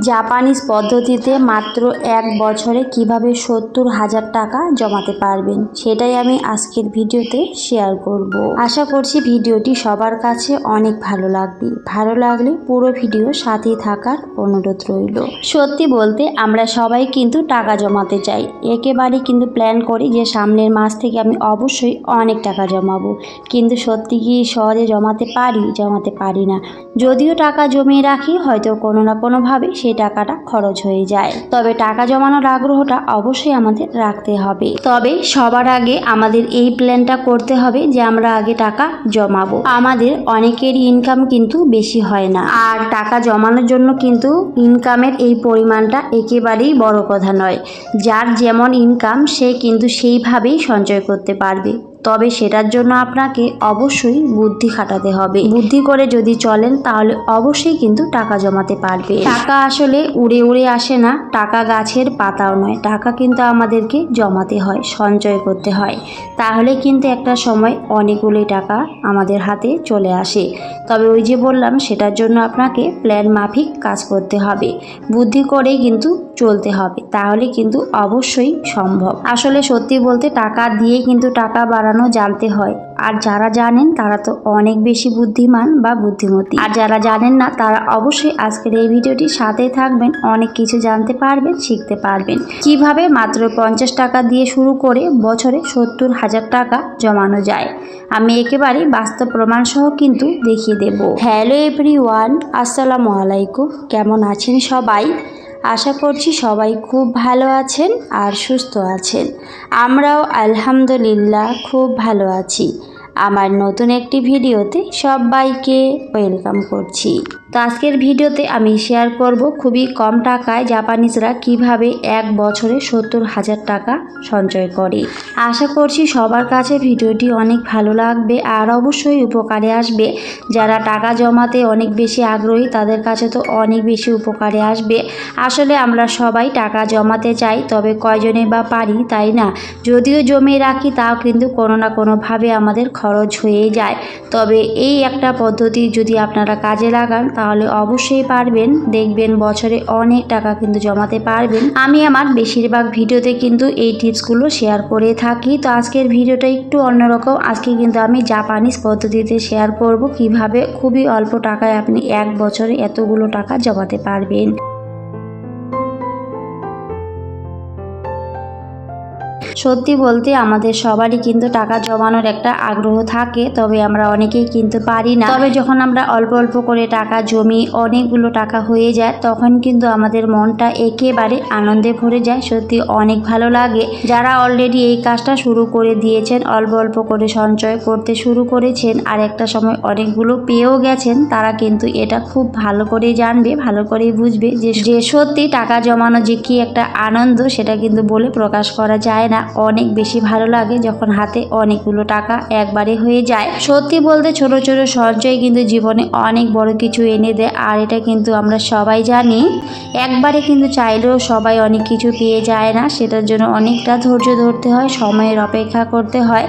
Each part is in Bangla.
জাপানিজ পদ্ধতিতে মাত্র 1 বছরে কিভাবে 70,000 টাকা জমাতে পারবেন সেটাই আমি আজকের ভিডিওতে শেয়ার করব। আশা করছি ভিডিওটি সবার কাছে অনেক ভালো লাগবে। ভালো লাগলে পুরো ভিডিও সাথেই থাকার অনুরোধ রইল। সত্যি বলতে আমরা সবাই কিন্তু টাকা জমাতে চাই, একেবারে কিন্তু প্ল্যান করি যে সামনের মাস থেকে আমি অবশ্যই অনেক টাকা জমাবো, কিন্তু সত্যি কি সহজে জমাতে পারি না। যদিও টাকা জমিয়ে রাখি, হয়তো কোনো না কোনোভাবে সেই টাকাটা খরচ হয়ে যায়। তবে টাকা জমানোর আগ্রহটা অবশ্যই আমাদের রাখতে হবে। তবে সবার আগে আমাদের এই প্ল্যানটা করতে হবে যে আমরা আগে টাকা জমাবো। আমাদের অনেকেরই ইনকাম কিন্তু বেশি হয় না, আর টাকা জমানোর জন্য কিন্তু ইনকামের এই পরিমাণটা একেবারেই বড় কথা নয়। যার যেমন ইনকাম সে কিন্তু সেইভাবেই সঞ্চয় করতে পারবে। তবে সেটার জন্য আপনাকে অবশ্যই বুদ্ধি খাটাতে হবে। বুদ্ধি করে যদি চলেন তাহলে অবশ্যই কিন্তু টাকা জমাতে পারবে। টাকা আসলে উড়ে উড়ে আসে না, টাকা গাছের পাতাও নয়। টাকা কিন্তু আমাদেরকে জমাতে হয়, সঞ্চয় করতে হয়, তাহলে কিন্তু একটা সময় অনেকগুলোই টাকা আমাদের হাতে চলে আসে। তবে ওই যে বললাম, সেটার জন্য আপনাকে প্ল্যান মাফিক কাজ করতে হবে, বুদ্ধি করেই কিন্তু চলতে হবে, তাহলে কিন্তু অবশ্যই সম্ভব। আসলে সত্যি বলতে টাকা দিয়ে কিন্তু টাকা বাড়ানো জানতে হয়, আর যারা জানেন তারা তো অনেক বেশি বুদ্ধিমান বা বুদ্ধিমতী, আর যারা জানেন না তারা অবশ্যই আজকের এই ভিডিওটির সাথেই থাকবেন, অনেক কিছু জানতে পারবেন, শিখতে পারবেন কিভাবে মাত্র 50 টাকা দিয়ে শুরু করে বছরে 70,000 টাকা জমানো যায়। আমি একেবারে বাস্তব প্রমাণ সহ কিন্তু দেখিয়ে দেব। হ্যালো এভরিওয়ান, আসসালামু আলাইকুম। কেমন আছেন সবাই? আশা করছি সবাই খুব ভালো আছেন আর সুস্থ আছেন। আমরাও আলহামদুলিল্লাহ খুব ভালো আছি। আমার নতুন একটি ভিডিওতে সবাইকে ওয়েলকাম করছি। তো আজকের ভিডিওতে আমি শেয়ার করব খুবই কম টাকায় জাপানিজরা কিভাবে 1 বছরে 70,000 টাকা সঞ্চয় করে। আশা করছি সবার কাছে ভিডিওটি অনেক ভালো লাগবে আর অবশ্যই উপকারে আসবে। যারা টাকা জমাতে অনেক বেশি আগ্রহী তাদের কাছে তো অনেক বেশি উপকারে আসবে। আসলে আমরা সবাই টাকা জমাতে চাই, তবে কয়জনে বা পারি, তাই না? যদিও জমিয়ে রাখি তাও কিন্তু কোনো না কোনোভাবে আমাদের খরচ হয়ে যায়। তবে এই একটা পদ্ধতি যদি আপনারা কাজে লাগান তাহলে অবশ্যই পারবেন, দেখবেন বছরে অনেক টাকা কিন্তু জমাতে পারবেন। আমি আমার বেশিরভাগ ভিডিওতে কিন্তু এই টিপসগুলো শেয়ার করে থাকি। তো আজকের ভিডিওটা একটু অন্যরকম। আজকে কিন্তু আমি জাপানিজ পদ্ধতিতে শেয়ার করব কিভাবে খুবই অল্প টাকায় আপনি 1 বছরে এতগুলো টাকা জমাতে পারবেন। সত্যি বলতে আমাদের সবারই কিন্তু টাকা জমানোর একটা আগ্রহ থাকে, তবে আমরা অনেকেই কিন্তু পারি না। তবে যখন আমরা অল্প অল্প করে টাকা জমি অনেকগুলো টাকা হয়ে যায়, তখন কিন্তু আমাদের মনটা একেবারে আনন্দে ভরে যায়। সত্যি অনেক ভালো লাগে। যারা অলরেডি এই কাজটা শুরু করে দিয়েছেন, অল্প অল্প করে সঞ্চয় করতে শুরু করেছেন আর একটা সময় অনেকগুলো পেয়েও গেছেন, তারা কিন্তু এটা খুব ভালো করে জানবে, ভালো করে বুঝবে যে সত্যি টাকা জমানো যে কি একটা আনন্দ, সেটা কিন্তু বলে প্রকাশ করা যায় না। অনেক বেশি ভালো লাগে যখন হাতে অনেকগুলো টাকা একবারে হয়ে যায়। সত্যি বলতে ছোট ছোট সঞ্চয় কিন্তু জীবনে অনেক বড় কিছু এনে দেয়, আর এটা কিন্তু আমরা সবাই জানি। একবারে কিন্তু চাইলেও সবাই অনেক কিছু পেয়ে যায় না, সেটার জন্য অনেকটা ধৈর্য ধরতে হয়, সময়ের অপেক্ষা করতে হয়।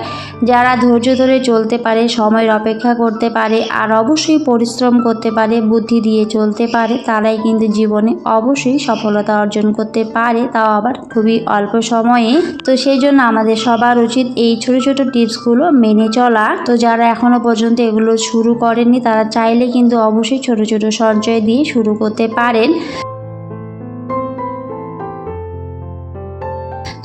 যারা ধৈর্য ধরে চলতে পারে, সময়ের অপেক্ষা করতে পারে আর অবশ্যই পরিশ্রম করতে পারে, বুদ্ধি দিয়ে চলতে পারে, তারাই কিন্তু জীবনে অবশ্যই সফলতা অর্জন করতে পারে, তাও আবার খুবই অল্প সময়ে। তো সেই জন্য আমাদের সবার উচিত এই ছোট ছোট টিপসগুলো মেনে চলা। তো যারা এখনো পর্যন্ত এগুলো শুরু করেননি তারা চাইলে কিন্তু অবশ্যই ছোট ছোট সঞ্চয় দিয়ে শুরু করতে পারেন।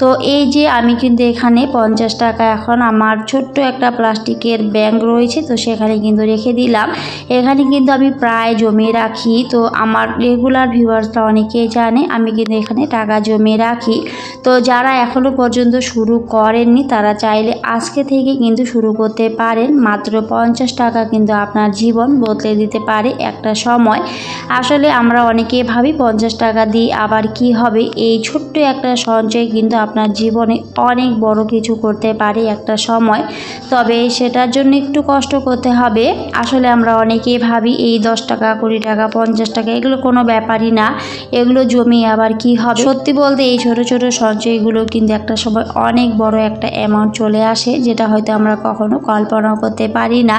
তো এই যে আমি কিন্তু এখানে 50 টাকা এখন আমার ছোট্ট একটা প্লাস্টিকের ব্যাগ রয়েছে, তো সেখানে কিন্তু রেখে দিলাম। এখানে কিন্তু আমি প্রায় জমিয়ে রাখি। তো আমার রেগুলার ভিউয়ার্সরা অনেকেই জানে আমি কিন্তু এখানে টাকা জমিয়ে রাখি। তো যারা এখনো পর্যন্ত শুরু করেননি তারা চাইলে আজকে থেকে কিন্তু শুরু করতে পারেন। মাত্র 50 টাকা কিন্তু আপনার জীবন বদলে দিতে পারে একটা সময়। আসলে আমরা অনেকেই ভাবি 50 টাকা দিয়ে আবার কি হবে, এই ছোট্ট একটা সঞ্চয় কিন্তু আপনার জীবনে অনেক বড় কিছু করতে পারে একটা সময়। তবে সেটার জন্য একটু কষ্ট করতে হবে। আসলে আমরা অনেকেই ভাবি এই 10 টাকা 20 টাকা 50 টাকা এগুলো কোনো ব্যাপারই না, এগুলো জমিয়ে আবার কি হবে। সত্যি বলতে এই ছোট ছোট সঞ্চয়গুলো কিন্তু একটা সময় অনেক বড় একটা অ্যামাউন্ট চলে আসে, যেটা হয়তো আমরা কখনো কল্পনা করতে পারি না।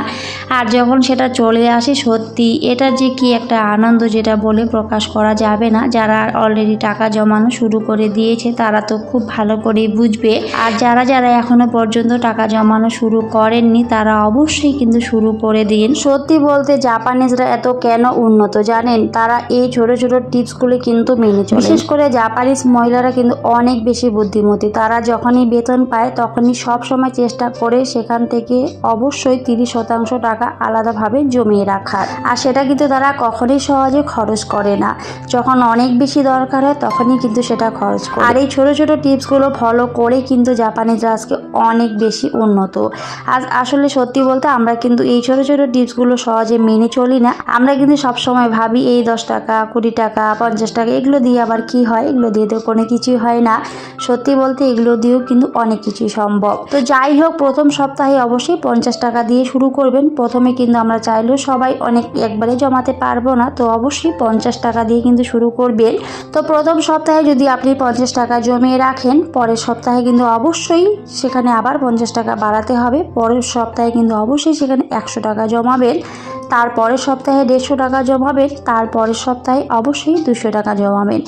আর যখন সেটা চলে আসে সত্যি এটার যে কি একটা আনন্দ, যেটা বলে প্রকাশ করা যাবে না। যারা অলরেডি টাকা জমানো শুরু করে দিয়েছে তারা তো খুব ভালো করেই বুঝবে। আর যারা যারা এখনো পর্যন্ত টাকা জমানো শুরু করেননি তারা অবশ্যই কিন্তু শুরু করে দিন। সত্যি বলতে জাপানিজরা এত কেন উন্নত জানেন? তারা এই ছোট ছোট টিপসগুলি কিন্তু মেনে চলে। বিশেষ করে জাপানিজ মহিলারা কিন্তু অনেক বেশি বুদ্ধিমতী। তারা যখনই বেতন পায় তখনই সব সময় চেষ্টা করে সেখান থেকে অবশ্যই 30% টাকা আলাদাভাবে জমিয়ে রাখার। আর সেটা কিন্তু তারা কখনোই সহজে খরচ করে না। যখন অনেক বেশি দরকার হয় তখনই কিন্তু সেটা খরচ করে। আর এই ছোট ছোট টিপসগুলো ফলো করে কিন্তু জাপানিজরা আজকে অনেক বেশি উন্নত। আজ আসলে সত্যি বলতে আমরা কিন্তু এই ছোট ছোট টিপসগুলো সহজে মেনে চলি না। আমরা কিন্তু সবসময় ভাবি এই 10 টাকা 20 টাকা 50 টাকা এগুলো দিয়ে আবার কি হয়, এগুলো দিয়ে তো কোনো কিছুই হয় না। সত্যি বলতে এগুলো দিয়েও কিন্তু অনেক কিছুই সম্ভব। তো যাই হোক, প্রথম সপ্তাহে অবশ্যই 50 টাকা দিয়ে শুরু করবেন। প্রথমে কিন্তু আমরা চাইলেও সবাই অনেক একবারে জমাতে পারবো না, তো অবশ্যই 50 টাকা দিয়ে কিন্তু শুরু করবেন। তো প্রথম সপ্তাহে যদি আপনি 50 টাকা জমিয়ে রাখেন, পরের সপ্তাহে কিন্তু অবশ্যই সেখানে আবার 50 টাকা বাড়াতে হবে। পরের সপ্তাহে কিন্তু অবশ্যই সেখানে 100 টাকা জমাবেন। তারপরের সপ্তাহে 150 টাকা জমাবেন। তারপরের সপ্তাহে অবশ্যই 200 টাকা জমাবেন।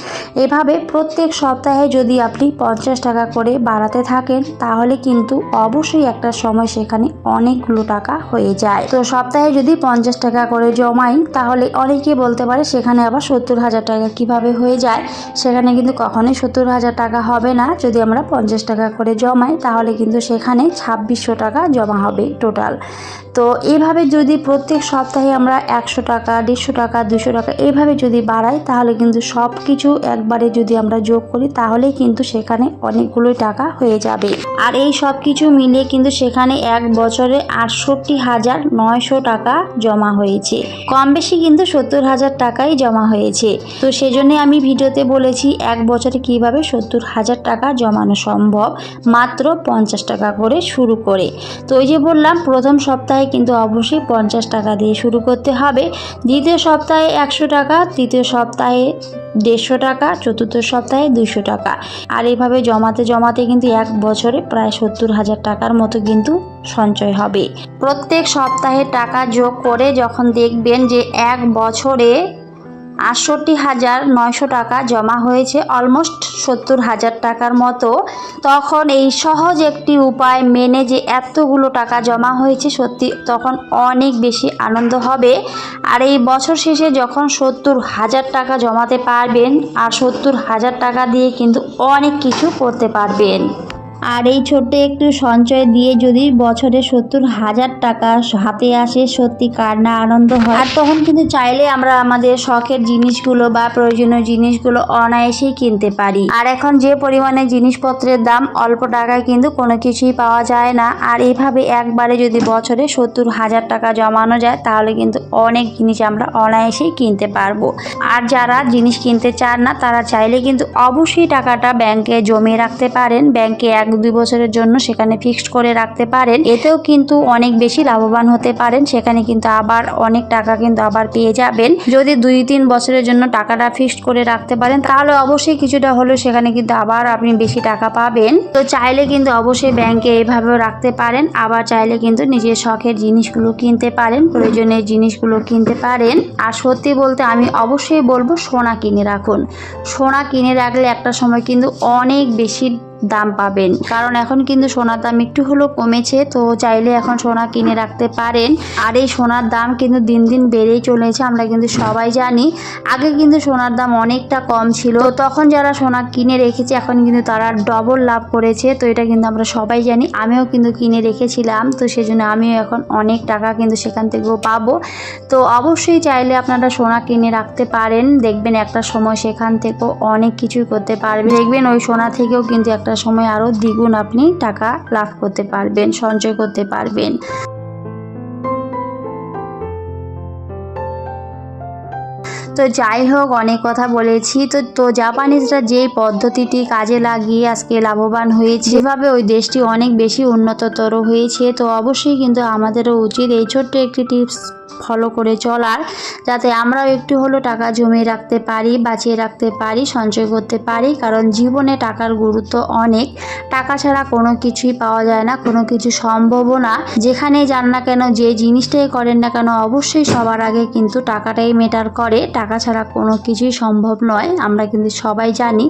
এভাবে প্রত্যেক সপ্তাহে যদি আপনি 50 টাকা করে বাড়াতে থাকেন তাহলে কিন্তু অবশ্যই একটা সময় সেখানে অনেকগুলো টাকা হয়ে যায়। তো সপ্তাহে যদি 50 টাকা করে জমাই তাহলে অনেকে বলতে পারে সেখানে আবার 70,000 টাকা কিভাবে হয়ে যায়। সেখানে কিন্তু কখনোই 70,000 টাকা হবে না। যদি আমরা 50 টাকা করে জমাই তাহলে কিন্তু সেখানে 2600 টাকা জমা হবে টোটাল। তো এইভাবে যদি প্রত্যেক সপ্তাহে আমরা 100 টাকা 150 টাকা 200 টাকা এইভাবে যদি বাড়াই তাহলে কিন্তু সব কিছু একবারে যদি আমরা যোগ করি তাহলে কিন্তু সেখানে অনেকগুলোই টাকা হয়ে যাবে। আর এই সব কিছু মিলিয়ে কিন্তু সেখানে এক বছরে 68,900 টাকা জমা হয়েছে। কম বেশি কিন্তু 70,000 টাকাই জমা হয়েছে। তো সেজন্য আমি ভিডিওতে বলেছি এক বছরে কিভাবে 70,000 টাকা জমানো সম্ভব মাত্র 50 টাকা করে শুরু করে। তো ওই যে বললাম প্রথম সপ্তাহে কিন্তু অবশ্যই 50 টাকা দিয়ে শুরু করতে হবে। দ্বিতীয় সপ্তাহে 100 টাকা, তৃতীয় সপ্তাহে 150 টাকা, চতুর্থ সপ্তাহে 200 টাকা। আর এইভাবে জমাতে জমাতে কিন্তু এক বছরে প্রায় 70,000 টাকার মতো কিন্তু সঞ্চয় হবে। প্রত্যেক সপ্তাহে টাকা যোগ করে যখন দেখবেন যে এক বছরে 68,900 টাকা জমা হয়েছে, অলমোস্ট 70,000 টাকার মতো, তখন এই সহজ একটি উপায় মেনে যে এতগুলো টাকা জমা হয়েছে সত্যি তখন অনেক বেশি আনন্দ হবে। আর এই বছর শেষে যখন 70,000 টাকা জমাতে পারবেন আর 70,000 টাকা দিয়ে কিন্তু অনেক কিছু করতে পারবেন। আর এই ছোট্ট একটু সঞ্চয় দিয়ে যদি বছরে 70,000 টাকা হাতে আসে সত্যি কার না আনন্দ হয়। আর তখন কিন্তু চাইলে আমরা আমাদের শখের জিনিসগুলো বা প্রয়োজনীয় জিনিসগুলো অনায়াসেই কিনতে পারি। আর এখন যে পরিমাণে জিনিসপত্রের দাম, অল্প টাকায় কিন্তু কোনো কিছুই পাওয়া যায় না। আর এইভাবে একবারে যদি বছরে 70,000 টাকা জমানো যায় তাহলে কিন্তু অনেক জিনিস আমরা অনায়াসেই কিনতে পারবো। আর যারা জিনিস কিনতে চান না তারা চাইলে কিন্তু অবশ্যই টাকাটা ব্যাংকে জমিয়ে রাখতে পারেন। ব্যাংকে 1-2 বছরের জন্য সেখানে ফিক্সড করে রাখতে পারেন। এতেও কিন্তু অনেক বেশি লাভবান হতে পারেন। সেখানে কিন্তু আবার অনেক টাকা কিন্তু আবার পেয়ে যাবেন। যদি 2-3 বছরের জন্য টাকাটা ফিক্সড করে রাখতে পারেন তাহলে অবশ্যই কিছুটা হলেও সেখানে কিন্তু আবার আপনি বেশি টাকা পাবেন। তো চাইলে কিন্তু অবশ্যই ব্যাংকে এইভাবেও রাখতে পারেন। আবার চাইলে কিন্তু নিজের শখের জিনিসগুলো কিনতে পারেন, প্রয়োজনীয় জিনিসগুলো কিনতে পারেন। আর সত্যি বলতে আমি অবশ্যই বলবো সোনা কিনে রাখুন। সোনা কিনে রাখলে একটা সময় কিন্তু অনেক বেশি দাম পাবেন, কারণ এখন কিন্তু সোনার দাম একটু হলেও কমেছে। তো চাইলে এখন সোনা কিনে রাখতে পারেন। আর এই সোনার দাম কিন্তু দিন দিন বেড়েই চলেছে, আমরা কিন্তু সবাই জানি। আগে কিন্তু সোনার দাম অনেকটা কম ছিল, তো তখন যারা সোনা কিনে রেখেছে এখন কিন্তু তারা ডবল লাভ করেছে। তো এটা কিন্তু আমরা সবাই জানি। আমিও কিন্তু কিনে রেখেছিলাম, তো সেজন্য আমিও এখন অনেক টাকা কিন্তু সেখান থেকেও পাবো। তো অবশ্যই চাইলে আপনারা সোনা কিনে রাখতে পারেন। দেখবেন একটা সময় সেখান থেকেও অনেক কিছুই করতে পারবেন। দেখবেন ওই সোনা থেকেও কিন্তু একটা সময় আরো দ্বিগুণ আপনি টাকা লাভ করতে পারবেন, সঞ্চয় করতে পারবেন। তো যাই হোক, অনেক কথা বলেছি। তো জাপানিজরা যেই পদ্ধতিটি কাজে লাগিয়ে আজকে লাভবান হয়েছে, যেভাবে ওই দেশটি অনেক বেশি উন্নততর হয়েছে, তো অবশ্যই কিন্তু আমাদেরও উচিত এই ছোট্ট একটি টিপস ফলো করে চলার, যাতে আমরাও একটু হলেও টাকা জমিয়ে রাখতে পারি, বাঁচিয়ে রাখতে পারি, সঞ্চয় করতে পারি। কারণ জীবনে টাকার গুরুত্ব অনেক। টাকা ছাড়া কোনো কিছুই পাওয়া যায় না, কোনো কিছু সম্ভবও না। যেখানেই যান না কেন, যে জিনিসটাই করেন না কেন, অবশ্যই সবার আগে কিন্তু টাকাটাই ম্যাটার করে। টাকা ছাড়া কোনো কিছুই সম্ভব নয়, আমরা কিন্তু সবাই জানি।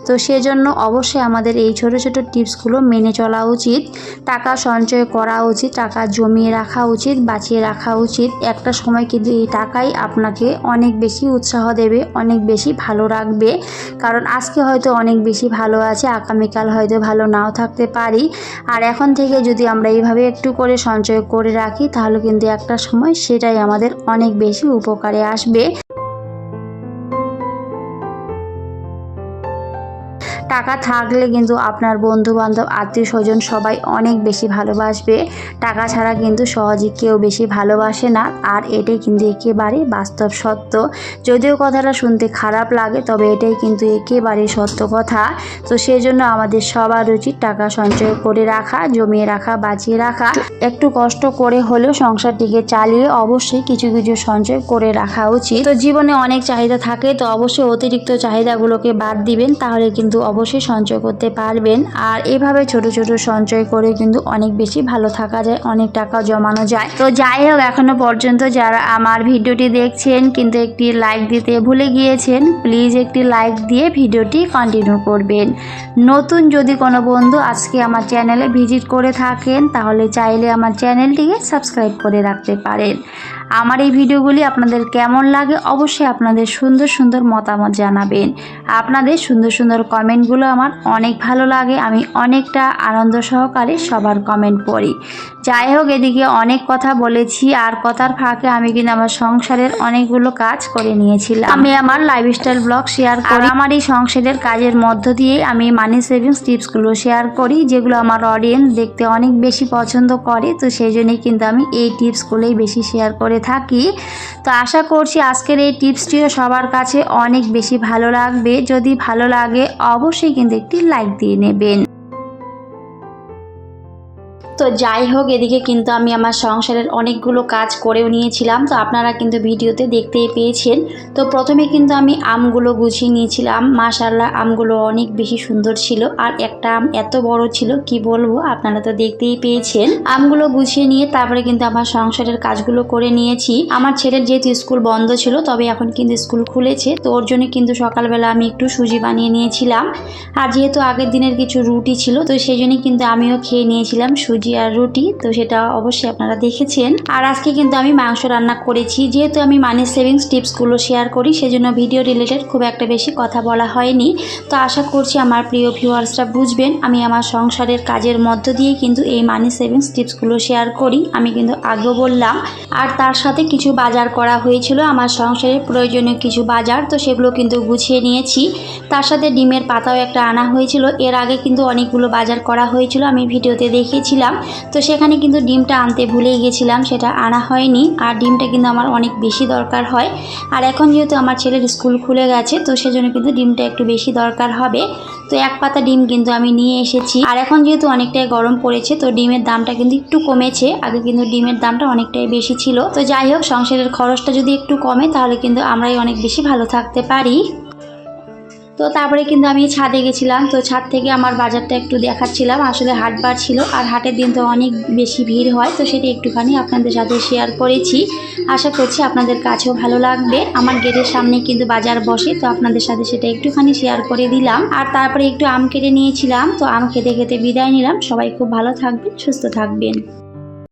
তো সেজন্য অবশ্যই আমাদের এই ছোট ছোট টিপসগুলো মেনে চলা উচিত। টাকা সঞ্চয় করা উচিত, টাকা জমিয়ে রাখা উচিত, বাঁচিয়ে রাখা উচিত। একটা সময় কিন্তু এই টাকাই আপনাকে অনেক বেশি উৎসাহ দেবে, অনেক বেশি ভালো রাখবে। কারণ আজকে হয়তো অনেক বেশি ভালো আছে, আগামীকাল হয়তো ভালো নাও থাকতে পারি। আর এখন থেকে যদি আমরা এইভাবে একটু করে সঞ্চয় করে রাখি, তাহলে কিন্তু একটা সময় সেটাই আমাদের অনেক বেশি উপকারে আসবে। টাকা থাকলে কিন্তু আপনার বন্ধু বান্ধব, আত্মীয় স্বজন সবাই অনেক বেশি ভালোবাসবে। টাকা ছাড়া কিন্তু সহজে কেউ বেশি ভালোবাসে না। আর এটাই কিন্তু একেবারে বাস্তব সত্য। যদিও কথাটা শুনতে খারাপ লাগে, তবে এটাই কিন্তু একেবারে সত্য কথা। তো সেজন্য আমাদের সবার উচিত টাকা সঞ্চয় করে রাখা, জমিয়ে রাখা, বাঁচিয়ে রাখা। একটু কষ্ট করে হলেও সংসারটিকে চালিয়ে অবশ্যই কিছু কিছু সঞ্চয় করে রাখা উচিত। তো জীবনে অনেক চাহিদা থাকে, তো অবশ্যই অতিরিক্ত চাহিদাগুলোকে বাদ দিবেন, তাহলে কিন্তু অবশ্যই সঞ্চয় করতে পারবেন। আর এভাবে ছোট ছোট সঞ্চয় করে কিন্তু অনেক বেশি ভালো থাকা যায়, অনেক টাকা জমানো যায়। তো যাই হোক, এখনো পর্যন্ত যারা আমার ভিডিওটি দেখছেন কিন্তু একটি লাইক দিতে ভুলে গিয়েছেন, প্লিজ একটি লাইক দিয়ে ভিডিওটি কন্টিনিউ করবেন। নতুন যদি কোনো বন্ধু আজকে আমার চ্যানেলে ভিজিট করে থাকেন, তাহলে চাইলে আমার চ্যানেলটিকে সাবস্ক্রাইব করে রাখতে পারেন। আমার এই ভিডিওগুলি আপনাদের কেমন লাগে অবশ্যই আপনাদের সুন্দর সুন্দর মতামত জানাবেন। আপনাদের সুন্দর সুন্দর কমেন্টগুলো আমার অনেক ভালো লাগে, আমি অনেকটা আনন্দ সহকারে সবার কমেন্ট পড়ি। যাই হোক, এদিকে অনেক কথা বলেছি, আর কথার ফাঁকে আমি কিন্তু আমার সংসারের অনেকগুলো কাজ করে নিয়েছিলাম। আমি আমার লাইফস্টাইল ব্লগ শেয়ার করি, আমার এই সংসারের কাজের মধ্য দিয়ে আমি মানি সেভিংস টিপসগুলো শেয়ার করি, যেগুলো আমার অডিয়েন্স দেখতে অনেক বেশি পছন্দ করে। তো সেই জন্যই কিন্তু আমি এই টিপসগুলোই বেশি শেয়ার করে থাকি। তো আশা করছি আজকের এই টিপসটিও সবার কাছে অনেক বেশি ভালো লাগবে। যদি ভালো লাগে অবশ্যই কিন্তু একটি লাইক দিয়ে নেবেন। তো যাই হোক, এদিকে কিন্তু আমি আমার সংসারের অনেকগুলো কাজ করেও নিয়েছিলাম, তো আপনারা কিন্তু ভিডিওতে দেখতেই পেয়েছেন। তো প্রথমে কিন্তু আমি আমগুলো গুছিয়ে নিয়েছিলাম। মাশাআল্লাহ, আমগুলো অনেক বেশি সুন্দর ছিল, আর একটা আম এত বড় ছিল কি বলবো, আপনারা তো দেখতেই পেয়েছেন। আমগুলো গুছিয়ে নিয়ে তারপরে কিন্তু আমার সংসারের কাজগুলো করে নিয়েছি। আমার ছেলের যেহেতু স্কুল বন্ধ ছিল, তবে এখন কিন্তু স্কুল খুলেছে, তো ওর জন্য কিন্তু সকালবেলা আমি একটু সুজি বানিয়ে নিয়েছিলাম। আর যেহেতু আগের দিনের কিছু রুটি ছিল, তো সেই জন্যই কিন্তু আমিও খেয়ে নিয়েছিলাম সুজি আর রুটি। তো সেটা অবশ্যই আপনারা দেখেছেন। আর আজকে কিন্তু আমি মাংস রান্না করেছি। যেহেতু আমি মানি সেভিংস টিপসগুলো শেয়ার করি, সেজন্য ভিডিও রিলেটেড খুব একটা বেশি কথা বলা হয়নি। তো আশা করছি আমার প্রিয় ভিউয়ার্সরা বুঝবেন, আমি আমার সংসারের কাজের মধ্য দিয়ে কিন্তু এই মানি সেভিংস টিপসগুলো শেয়ার করি। আমি কিন্তু আগেও বললাম। আর তার সাথে কিছু বাজার করা হয়েছিল, আমার সংসারের প্রয়োজনীয় কিছু বাজার, তো সেগুলো কিন্তু গুছিয়ে নিয়েছি। তার সাথে ডিমের পাতাও একটা আনা হয়েছিল। এর আগে কিন্তু অনেকগুলো বাজার করা হয়েছিল, আমি ভিডিওতে দেখিয়েছিলাম। তো সেখানে কিন্তু ডিমটা আনতে ভুলেই গেছিলাম, সেটা আনা হয়নি। আর ডিমটা কিন্তু আমার অনেক বেশি দরকার হয়। আর এখন যেহেতু আমার ছেলের স্কুল খুলে গেছে, তো সেজন্য কিন্তু ডিমটা একটু বেশি দরকার হবে। তো এক পাতা ডিম কিন্তু আমি নিয়ে এসেছি। আর এখন যেহেতু অনেকটাই গরম পড়েছে, তো ডিমের দামটা কিন্তু একটু কমেছে। আগে কিন্তু ডিমের দামটা অনেকটাই বেশি ছিল। তো যাই হোক, সংসারের খরচটা যদি একটু কমে, তাহলে কিন্তু আমরাই অনেক বেশি ভালো থাকতে পারি। তো তারপরে কিন্তু আমি ছাদে গেছিলাম। তো ছাদ থেকে আমার বাজারটা একটু দেখাচ্ছিলাম। আসলে হাটবার ছিল, আর হাটের দিন তো অনেক বেশি ভিড় হয়, তো সেটা একটুখানি আপনাদের সাথে শেয়ার করেছি। আশা করছি আপনাদের কাছেও ভালো লাগবে। আমার গেটের সামনে কিন্তু বাজার বসে, তো আপনাদের সাথে সেটা একটুখানি শেয়ার করে দিলাম। আর তারপরে একটু আম কেটে নিয়েছিলাম। তো আম খেতে খেতে বিদায় নিলাম। সবাই খুব ভালো থাকবেন, সুস্থ থাকবেন।